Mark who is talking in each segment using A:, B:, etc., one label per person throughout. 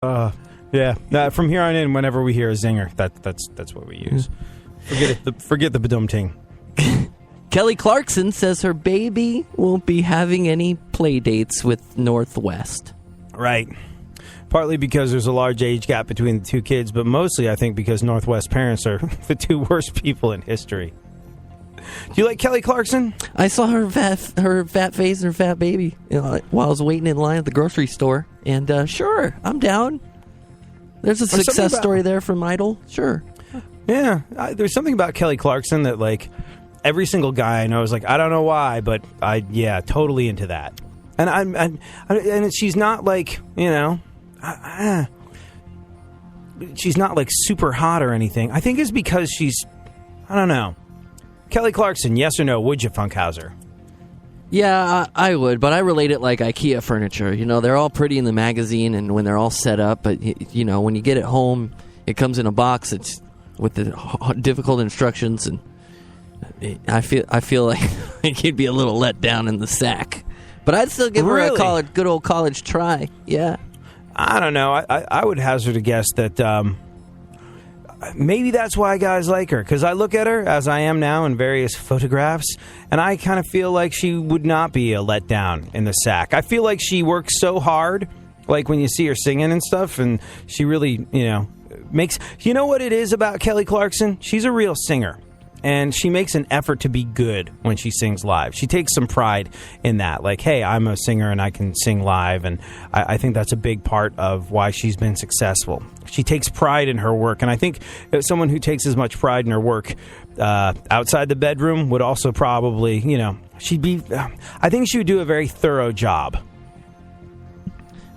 A: Yeah. From here on in, whenever we hear a zinger, that's what we use. Forget the badum-ting.
B: Kelly Clarkson says her baby won't be having any play dates with Northwest.
A: Right. Partly because there's a large age gap between the two kids, but mostly I think because Northwest parents are the two worst people in history. Do you like Kelly Clarkson?
B: I saw her fat face and her fat baby while I was waiting in line at the grocery store. And sure, I'm down. There's a success story there from Idol. Sure.
A: Yeah. There's something about Kelly Clarkson that, like, every single guy I know is like, I don't know why, but totally into that. And she's not like, she's not like super hot or anything. I think it's because I don't know. Kelly Clarkson, yes or no? Would you, Funkhouser?
B: Yeah, I would, but I relate it like IKEA furniture. They're all pretty in the magazine and when they're all set up, but when you get it home, it comes in a box. It's with the difficult instructions, and I feel like you'd be a little let down in the sack. But I'd still give her a good old college try. Yeah.
A: I don't know. I would hazard a guess that maybe that's why guys like her. Because I look at her, as I am now in various photographs, and I kind of feel like she would not be a letdown in the sack. I feel like she works so hard, like when you see her singing and stuff, and she really, makes... You know what it is about Kelly Clarkson? She's a real singer. And she makes an effort to be good when she sings live. She takes some pride in that. Like, hey, I'm a singer and I can sing live. And I think that's a big part of why she's been successful. She takes pride in her work. And I think someone who takes as much pride in her work outside the bedroom would also probably, I think she would do a very thorough job.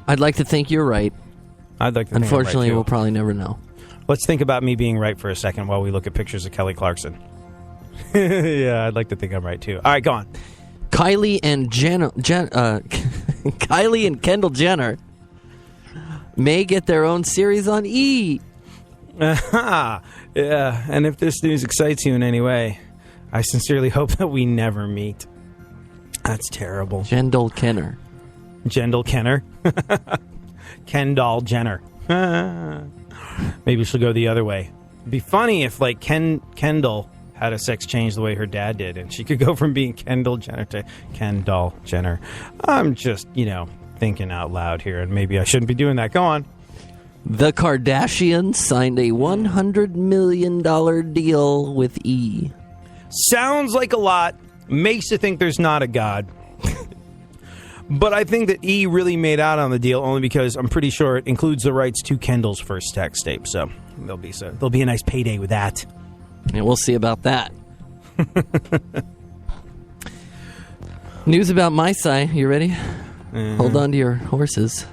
B: I'd like to think you're right.
A: I'd like to think
B: Unfortunately,
A: I'm right,
B: we'll probably never know.
A: Let's think about me being right for a second while we look at pictures of Kelly Clarkson. Yeah, I'd like to think I'm right, too. All right, go on.
B: Kylie and Kendall Jenner may get their own series on E!
A: Yeah, and if this news excites you in any way, I sincerely hope that we never meet. That's terrible.
B: Kendall Jenner.
A: Kendall Jenner. Kendall Jenner. Maybe she'll go the other way. It'd be funny if, like, Kendall had a sex change the way her dad did, and she could go from being Kendall Jenner to Kendall Jenner. I'm just, thinking out loud here, and maybe I shouldn't be doing that. Go on.
B: The Kardashians signed a $100 million deal with E!
A: Sounds like a lot. Makes you think there's not a God. But I think that E! really made out on the deal only because I'm pretty sure it includes the rights to Kendall's first sex tape. So there'll be a nice payday with that.
B: And we'll see about that. News about my side. You ready? Mm-hmm. Hold on to your horses.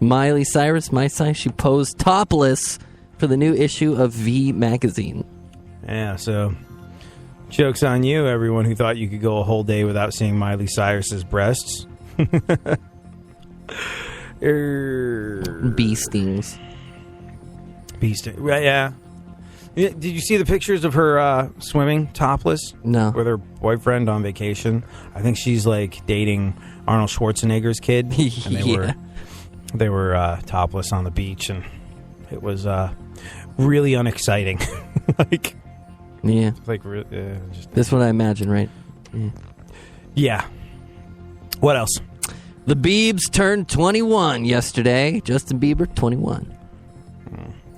B: Miley Cyrus, my side, she posed topless for the new issue of V magazine.
A: Yeah, so joke's on you, everyone who thought you could go a whole day without seeing Miley Cyrus's breasts.
B: Bee stings.
A: Right, yeah. Did you see the pictures of her swimming topless?
B: No.
A: With her boyfriend on vacation? I think she's like dating Arnold Schwarzenegger's kid. And they were topless on the beach, and it was really unexciting.
B: Yeah.
A: Just,
B: that's what I imagine, right?
A: Yeah. What else?
B: The Biebs turned 21 yesterday. Justin Bieber, 21.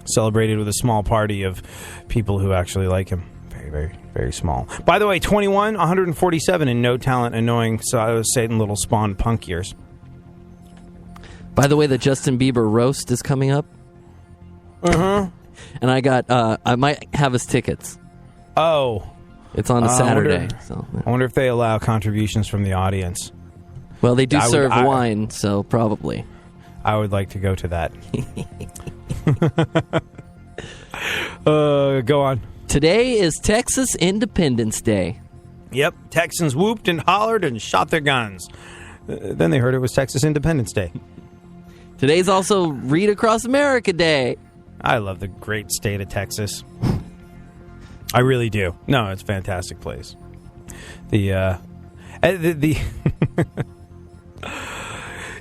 A: Celebrated with a small party of people who actually like him. Very, very, very small. By the way, 21, 147 in no talent, annoying, so I was Satan Little Spawn punk years.
B: By the way, the Justin Bieber roast is coming up.
A: Uh-huh.
B: And I might have his tickets.
A: Oh.
B: It's on a Saturday.
A: I wonder if they allow contributions from the audience.
B: Well, they do serve wine, so probably.
A: I would like to go to that. Go on.
B: Today is Texas Independence Day.
A: Yep. Texans whooped and hollered and shot their guns. Then they heard it was Texas Independence Day.
B: Today's also Read Across America Day.
A: I love the great state of Texas. I really do. No, it's a fantastic place.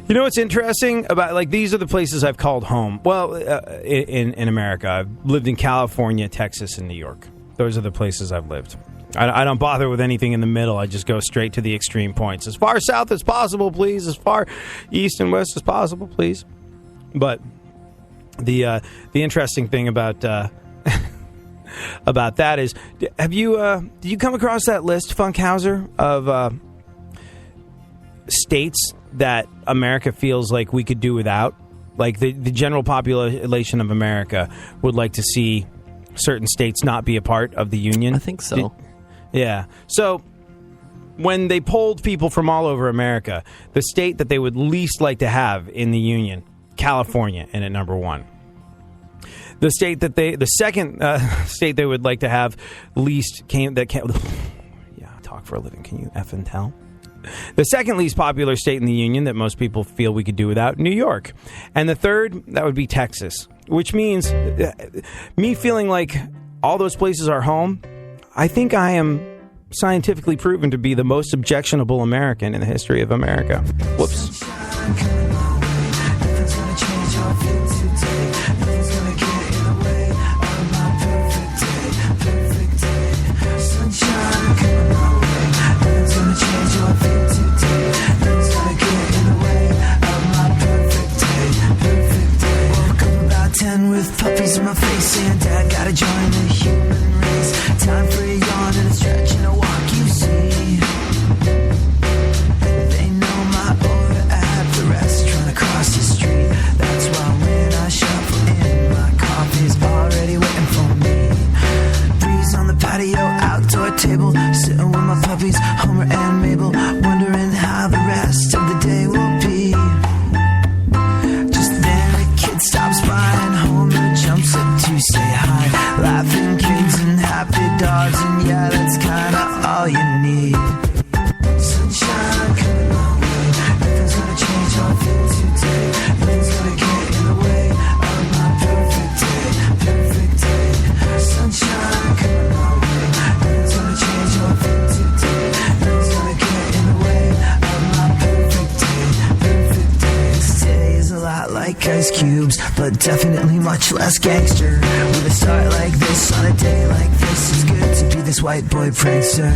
A: You know what's interesting about, like, these are the places I've called home. Well, in America, I've lived in California, Texas, and New York. Those are the places I've lived. I don't bother with anything in the middle. I just go straight to the extreme points. As far south as possible, please. As far east and west as possible, please. But the interesting thing about about that is, did you come across that list, Funkhouser, of states that America feels like we could do without? Like the general population of America would like to see certain states not be a part of the Union.
B: I think so.
A: Yeah. So when they polled people from all over America, the state that they would least like to have in the Union, California, in at number one. The second state they would like to have least yeah, I talk for a living. Can you effing tell? The second least popular state in the Union that most people feel we could do without, New York. And the third, that would be Texas, which means me feeling like all those places are home. I think I am scientifically proven to be the most objectionable American in the history of America. Whoops.
C: With puppies in my face and Dad gotta join the human race. Time for a yawn and a stretch and a walk, you see. They know my aura at the restaurant across the street. That's why when I shuffle in, my coffee's already waiting for me. Breeze on the patio, outdoor table, sitting with my puppies, Homer and Mabel, wondering how the rest of the day will be. Just then a kid stops by and Homer jumps up to say hi. Laughing kids and happy dogs, and yeah, that's kinda all you need. Sunshine coming my way, nothing's gonna change how I feel today. Nothing's gonna get in the way of my perfect day, perfect day. Sunshine coming my way, nothing's gonna change how I feel today. Nothing's gonna get in the way of my perfect day, perfect day. Today is a lot like Ice Cubes, but definitely much less gangster. With a start like this on a day like this, it's good to be this white boy prankster.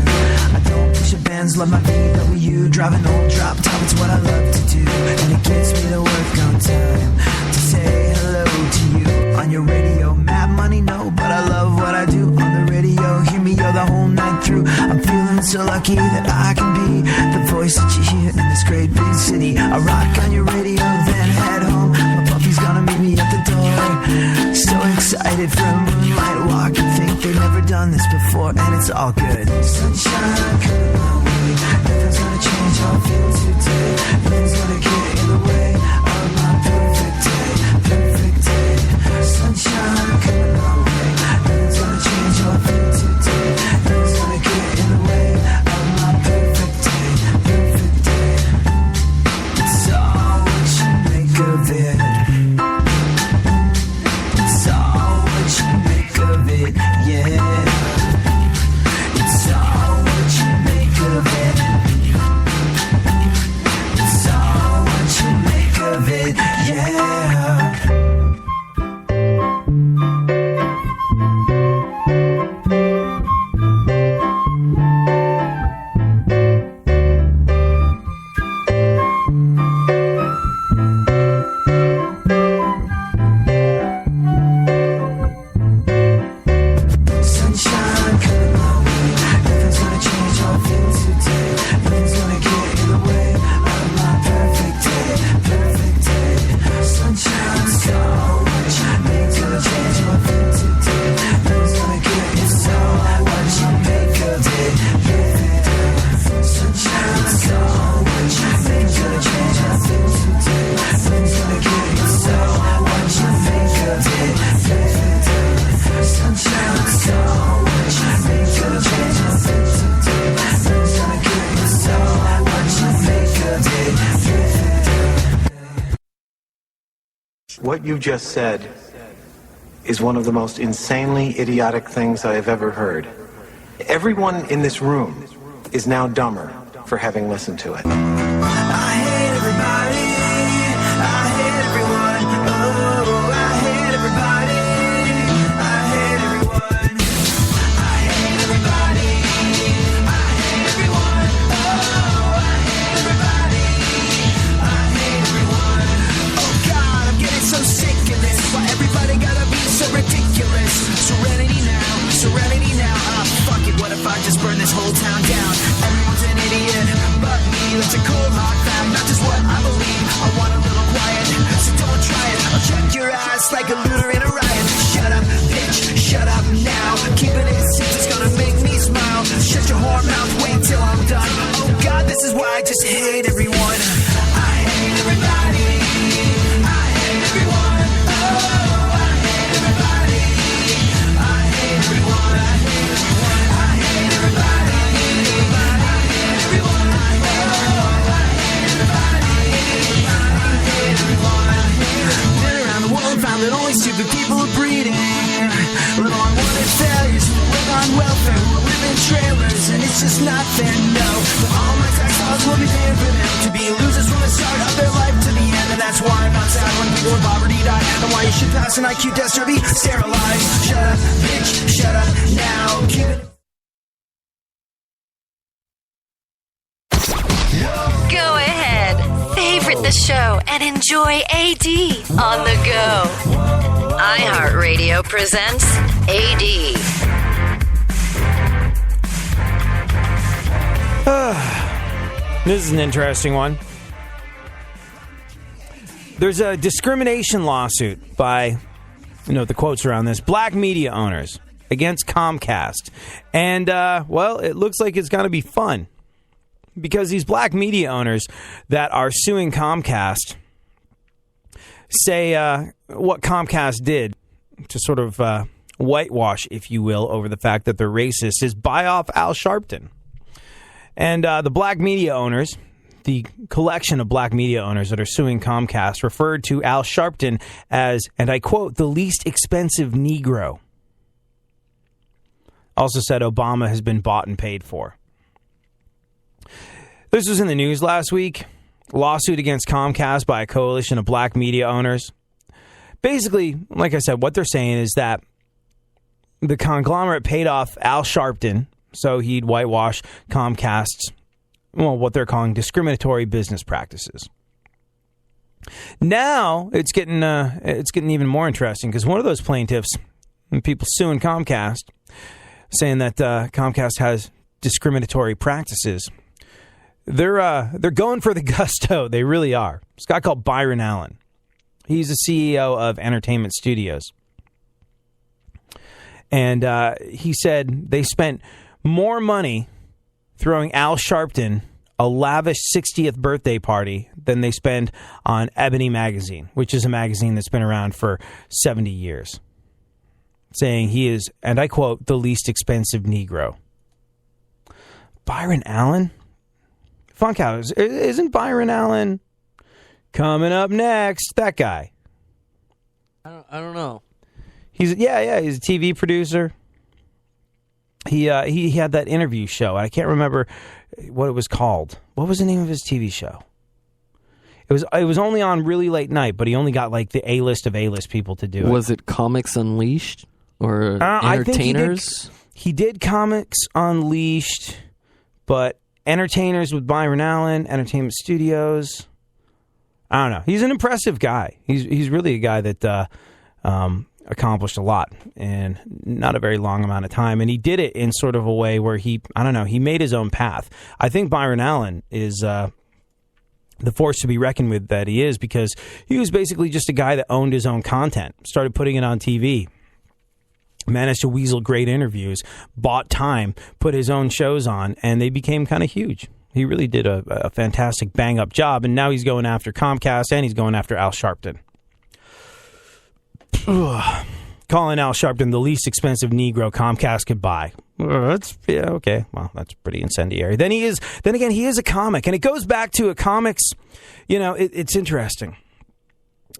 C: I don't push your bands, love my VW, drive an old drop top, it's what I love to do. And it gets me to work on time to say hello to you. On your radio, mad money, no, but I love what I do. On the radio, hear me yell the whole night through. I'm feeling so lucky that I can be the voice that you hear in this great big city. I rock on your radio, then head home. My puppy's gonna meet me at the door. So excited for a moonlight walk. I think they've never done this before, and it's all good. Sunshine coming my way, nothing's gonna change how I feel today. Nothing's gonna get in the way of my perfect day, perfect day. Sunshine coming my way, nothing's gonna change how I feel today. Nothing's gonna get in the way of my perfect day, perfect day. It's all what you make of it. It's all what you make of it, yeah. It's all what you make of it. It's all what you make of it, yeah. Sunshine coming my way, nothing's gonna change how I feel today. Nothing's gonna get in the way of my perfect day, perfect day. Sunshine, so what you make gonna change how I feel today. Nothing's gonna get in the way what you make of it, yeah. Sunshine, so what you make gonna change how I feel today. Nothing's gonna get in the way what you make of it, yeah. Sunshine, so what you make gonna change how I feel today. Nothing's gonna get in the way what you make of it, yeah.
D: What you just said is one of the most insanely idiotic things I have ever heard. Everyone in this room is now dumber for having listened to it.
C: I hate everybody. Serenity now, fuck it, what if I just burn this whole town down? Everyone's an idiot, but me, it's a cold hard fact, not just what I believe. I want a little quiet, so don't try it. I'll check your ass like a looter in a riot. Shut up, bitch, shut up now. Keeping it simple is gonna make me smile. Shut your whore mouth, wait till I'm done. Oh God, this is why I just hate everyone. I hate everybody. I hate everyone. Oh, I hate everybody. I hate everyone. I hate everyone. I hate everybody. I hate everyone. Oh, I hate everybody. I hate everyone. Been around the world, found that only stupid people are breeding. Little unwanted failures who live on welfare, who live in trailers, and it's just not fair, no. But all my tax laws will be paying for them to be losers from the start of their life to the end, and that's why I'm not sad when people in poverty die, and why you should pass an IQ test or be sterilized. Shut up, bitch, shut up now. Keep it.
E: Go ahead, favorite the show and enjoy AD on the go. iHeartRadio presents AD.
A: This is an interesting one. There's a discrimination lawsuit by, the quotes around this, black media owners against Comcast. And, it looks like it's going to be fun. Because these black media owners that are suing Comcast say what Comcast did to sort of whitewash, if you will, over the fact that they're racist is buy off Al Sharpton. And the black media owners, the collection of black media owners that are suing Comcast, referred to Al Sharpton as, and I quote, the least expensive Negro. Also said Obama has been bought and paid for. This was in the news last week. Lawsuit against Comcast by a coalition of black media owners. Basically, like I said, what they're saying is that the conglomerate paid off Al Sharpton so he'd whitewash Comcast's, what they're calling discriminatory business practices. Now it's getting even more interesting because one of those plaintiffs, people suing Comcast, saying that Comcast has discriminatory practices. They're going for the gusto. They really are. This guy called Byron Allen. He's the CEO of Entertainment Studios. And he said they spent more money throwing Al Sharpton a lavish 60th birthday party than they spend on Ebony Magazine, which is a magazine that's been around for 70 years. Saying he is, and I quote, the least expensive Negro. Byron Allen? Funkhouser, isn't Byron Allen coming up next? That guy.
B: I don't know.
A: He's he's a TV producer. He had that interview show. I can't remember what it was called. What was the name of his TV show? It was only on really late night, but he only got like the A-list of A-list people to do it.
B: Was it Comics Unleashed or Entertainers?
A: I think he did Comics Unleashed, but Entertainers with Byron Allen, Entertainment Studios. I don't know. He's an impressive guy. He's really a guy that accomplished a lot in not a very long amount of time. And he did it in sort of a way where he made his own path. I think Byron Allen is the force to be reckoned with that he is, because he was basically just a guy that owned his own content, started putting it on TV. Managed to weasel great interviews, bought time, put his own shows on, and they became kind of huge. He really did a fantastic bang-up job, and now he's going after Comcast, and he's going after Al Sharpton. Calling Al Sharpton the least expensive Negro Comcast could buy. Okay. Well, that's pretty incendiary. Then he is a comic, and it goes back to a comics. It's interesting.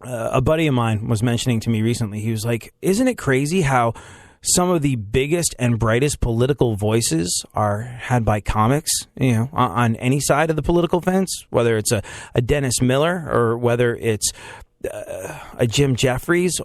A: A buddy of mine was mentioning to me recently, he was like, isn't it crazy how some of the biggest and brightest political voices are had by comics, on any side of the political fence, whether it's a Dennis Miller or whether it's a Jim Jeffries